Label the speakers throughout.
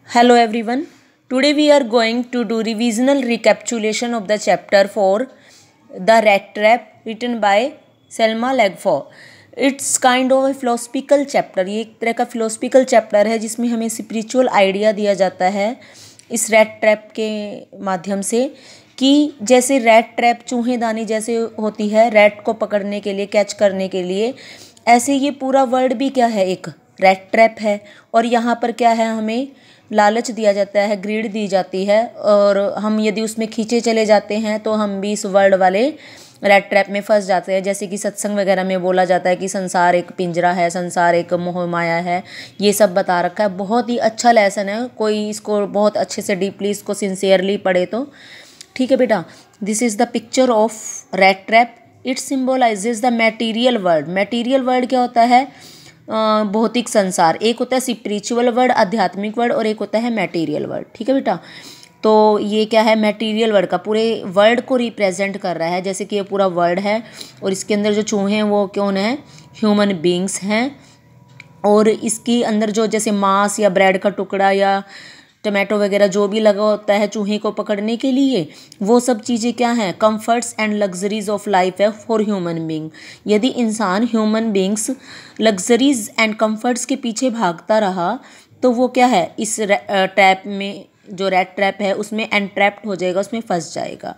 Speaker 1: Hello everyone. Today we are going to do revisional recapitulation of the chapter 4 The Rat Trap written by Selma Legfaux. It's kind of a philosophical chapter. ये एक तरह का philosophical chapter है जिसमें हमें spiritual idea दिया जाता है इस rat trap के माध्यम से कि जैसे rat trap चूहेदानी जैसे होती है rat को पकड़ने के लिए कैच करने के लिए, ऐसे ये पूरा वर्ल्ड भी क्या है, एक rat trap है। और यहाँ पर क्या है, हमें लालच दिया जाता है, ग्रीड दी जाती है, और हम यदि उसमें खींचे चले जाते हैं तो हम भी इस वर्ल्ड वाले रैट ट्रैप में फंस जाते हैं। जैसे कि सत्संग वगैरह में बोला जाता है कि संसार एक पिंजरा है, संसार एक मोह माया है, ये सब बता रखा है। बहुत ही अच्छा लेसन है, कोई इसको बहुत अच्छे से डीपली इसको सिंसियरली पढ़े तो ठीक है बेटा। This is the picture of rat trap. It symbolises the material world. Material world क्या होता है? भौतिक संसार। एक होता है स्पिरिचुअल वर्ल्ड, आध्यात्मिक वर्ल्ड, और एक होता है मटेरियल वर्ल्ड। ठीक है बेटा। तो ये क्या है, मटेरियल वर्ल्ड का पूरे वर्ल्ड को रिप्रेजेंट कर रहा है। जैसे कि ये पूरा वर्ल्ड है और इसके अंदर जो चूहे हैं वो कौन है? ह्यूमन बींग्स हैं। और इसके अंदर जो जैसे मांस या ब्रेड का टुकड़ा या टमाटो वगैरह जो भी लगा होता है चूहे को पकड़ने के लिए, वो सब चीज़ें क्या हैं? Comforts and luxuries of life है फॉर ह्यूमन बींग। यदि इंसान human beings luxuries and comforts के पीछे भागता रहा तो वो क्या है, इस ट्रैप में, जो रैट ट्रैप है उसमें एंट्रैप्ड हो जाएगा, उसमें फंस जाएगा।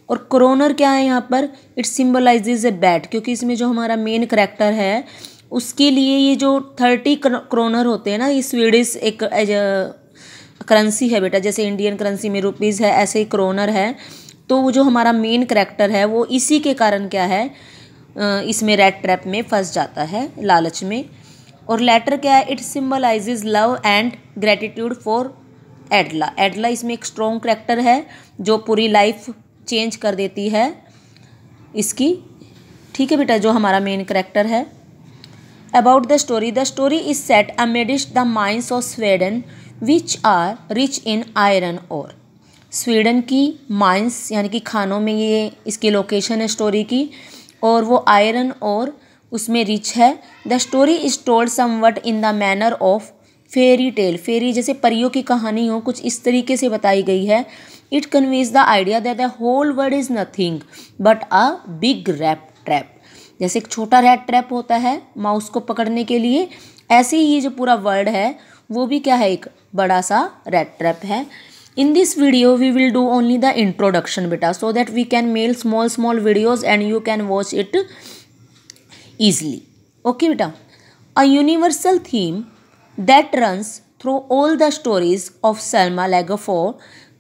Speaker 1: और क्रोनर क्या है यहाँ पर? इट सिम्बलाइजेज ए बैट, क्योंकि इसमें जो हमारा मेन करेक्टर है उसके लिए ये जो 30 क्रोनर होते हैं ना, ये स्वीडिश एक करेंसी है बेटा। जैसे इंडियन करेंसी में रुपीज़ है, ऐसे ही क्रोनर है। तो वो जो हमारा मेन करेक्टर है वो इसी के कारण क्या है, इसमें रैट ट्रैप में फंस जाता है, लालच में। और लेटर क्या है? It symbolizes love and gratitude for Edla. Edla इसमें एक स्ट्रॉन्ग करेक्टर है जो पूरी लाइफ चेंज कर देती है इसकी। ठीक है बेटा, जो हमारा मेन करेक्टर है। About the story, the story is set amidst the mines of Sweden which are rich in iron ore. Sweden की माइंस यानी कि खानों में ये इसकी लोकेशन है स्टोरी की, और वो आयरन और उसमें रिच है। The story is told somewhat in the manner of fairy tale. Fairy जैसे परियों की कहानी हो, कुछ इस तरीके से बताई गई है। It conveys the idea that the whole world is nothing but a big rat trap. जैसे एक छोटा रैट ट्रैप होता है माउस को पकड़ने के लिए, ऐसे ही ये जो पूरा वर्ल्ड है वो भी क्या है, एक बड़ा सा रैट ट्रैप है। In this video we will do only the introduction बेटा, so that we can make small videos and you can watch it easily. Okay बेटा। A universal theme that runs through all the stories of Selma Lagerlof,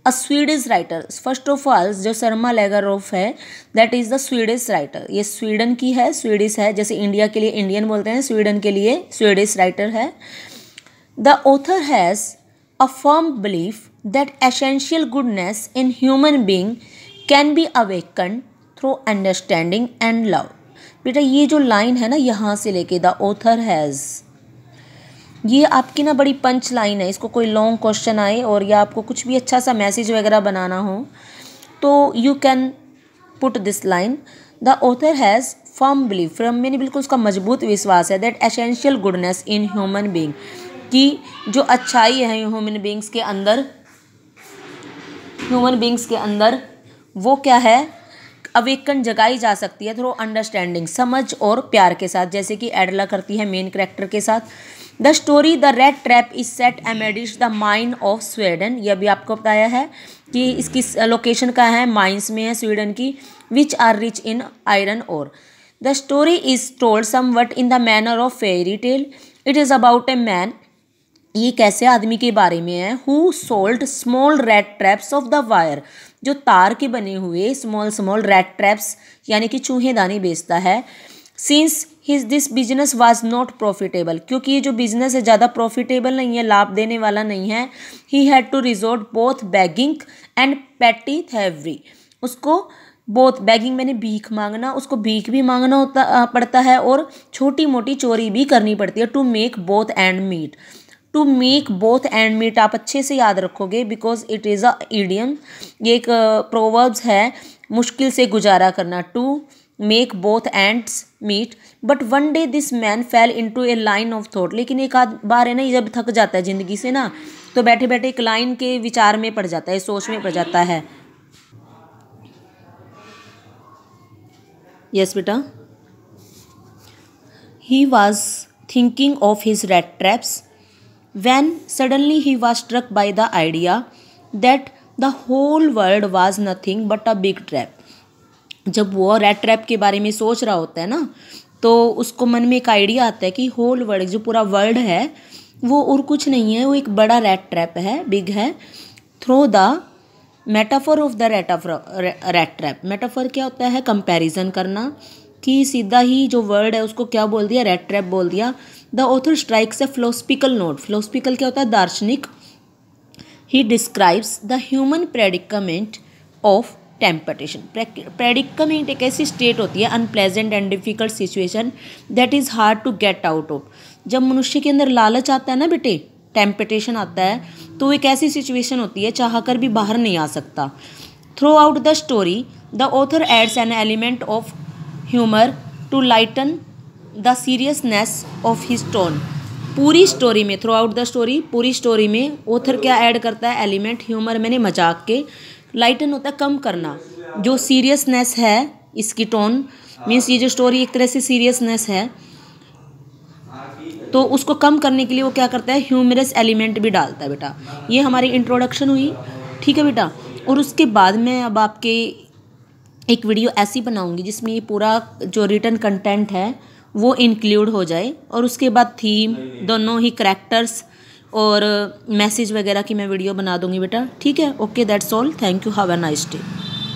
Speaker 1: a Swedish writer. First of all जो Selma Lagerlof है that is the Swedish writer. ये Sweden की है, Swedish है। जैसे India के लिए इंडियन बोलते हैं, स्वीडन के लिए स्वीडिश राइटर है। The author has a firm belief that essential goodness in human being can be awakened through understanding and love. बेटा ये जो लाइन है ना यहाँ से लेके द ऑथर हैज़, ये आपकी ना बड़ी पंच लाइन है। इसको कोई लॉन्ग क्वेश्चन आए और या आपको कुछ भी अच्छा सा मैसेज वगैरह बनाना हो तो you can put this line. The author has firm belief, firm में बिल्कुल उसका मजबूत विश्वास है, that essential goodness in human being, कि जो अच्छाई है ह्यूमन बींग्स के अंदर वो क्या है, अवेकन जगाई जा सकती है थ्रू अंडरस्टैंडिंग, समझ और प्यार के साथ, जैसे कि एडला करती है मेन कैरेक्टर के साथ। The story the rat trap is set amidst the mine of Sweden. यह भी आपको बताया है कि इसकी लोकेशन का है, माइंस में है स्वीडन की, which are rich in iron ore. The story is told somewhat in the manner of fairy tale. It is about a man, ये कैसे आदमी के बारे में है, who sold small rat traps of the wire, जो तार के बने हुए स्मॉल रैट ट्रैप्स यानी कि चूहेदानी बेचता है। Since this business was not profitable, क्योंकि ये जो बिजनेस है ज़्यादा प्रॉफिटेबल नहीं है, लाभ देने वाला नहीं है। He had to resort both begging and petty thievery. उसको बोथ बैगिंग मैंने भीख मांगना, उसको भीख भी मांगना पड़ता है और छोटी मोटी चोरी भी करनी पड़ती है। To make both end meet, to make both end meet आप अच्छे से याद रखोगे because it is a idiom. ये एक प्रोवर्ब्स है, मुश्किल से गुजारा करना। To make both ends meet but one day this man fell into a line of thought. लेकिन एक आध बार है ना, जब थक जाता है ज़िंदगी से ना, तो बैठे बैठे एक लाइन के विचार में पड़ जाता है, सोच में पड़ जाता है। यस बेटा। He was thinking of his rat traps when suddenly he was struck by the idea that the whole world was nothing but a big trap। जब वो रैट ट्रैप के बारे में सोच रहा होता है ना, तो उसको मन में एक आइडिया आता है कि होल वर्ल्ड, जो पूरा वर्ल्ड है वो और कुछ नहीं है, वो एक बड़ा रैट ट्रैप है, बिग है। Through the metaphor of the rat trap. Metaphor क्या होता है? कंपैरिजन करना, कि सीधा ही जो वर्ड है उसको क्या बोल दिया? रैट ट्रैप बोल दिया। The author strikes a philosophical note. Philosophical क्या होता है? दार्शनिक। He describes the human predicament of temptation. Predicament एक ऐसी स्टेट होती है, unpleasant and difficult situation that is hard to get out of. जब मनुष्य के अंदर लालच आता है ना बेटे, टेम्पटेशन आता है, तो एक ऐसी सिचुएशन होती है चाह कर भी बाहर नहीं आ सकता। Throughout the story the author adds an element of humour to lighten the seriousness of his tone. पूरी स्टोरी में, थ्रू आउट द स्टोरी, पूरी स्टोरी में ऑथर क्या ऐड करता है? एलिमेंट। ह्यूमर मैंने मजाक के, लाइटन होता है कम करना, जो सीरियसनेस है इसकी टोन, मीन्स ये जो स्टोरी एक तरह से सीरियसनेस है, तो उसको कम करने के लिए वो क्या करता है? ह्यूमरस एलिमेंट भी डालता है बेटा। ये हमारी इंट्रोडक्शन हुई, ठीक है बेटा। और उसके बाद मैं अब आपके एक वीडियो ऐसी बनाऊंगी जिसमें ये पूरा जो रिटन कंटेंट है वो इंक्लूड हो जाए, और उसके बाद थीम, दोनों ही करैक्टर्स और मैसेज वगैरह की मैं वीडियो बना दूंगी बेटा, ठीक है। Okay, that's all, thank you, have a nice day.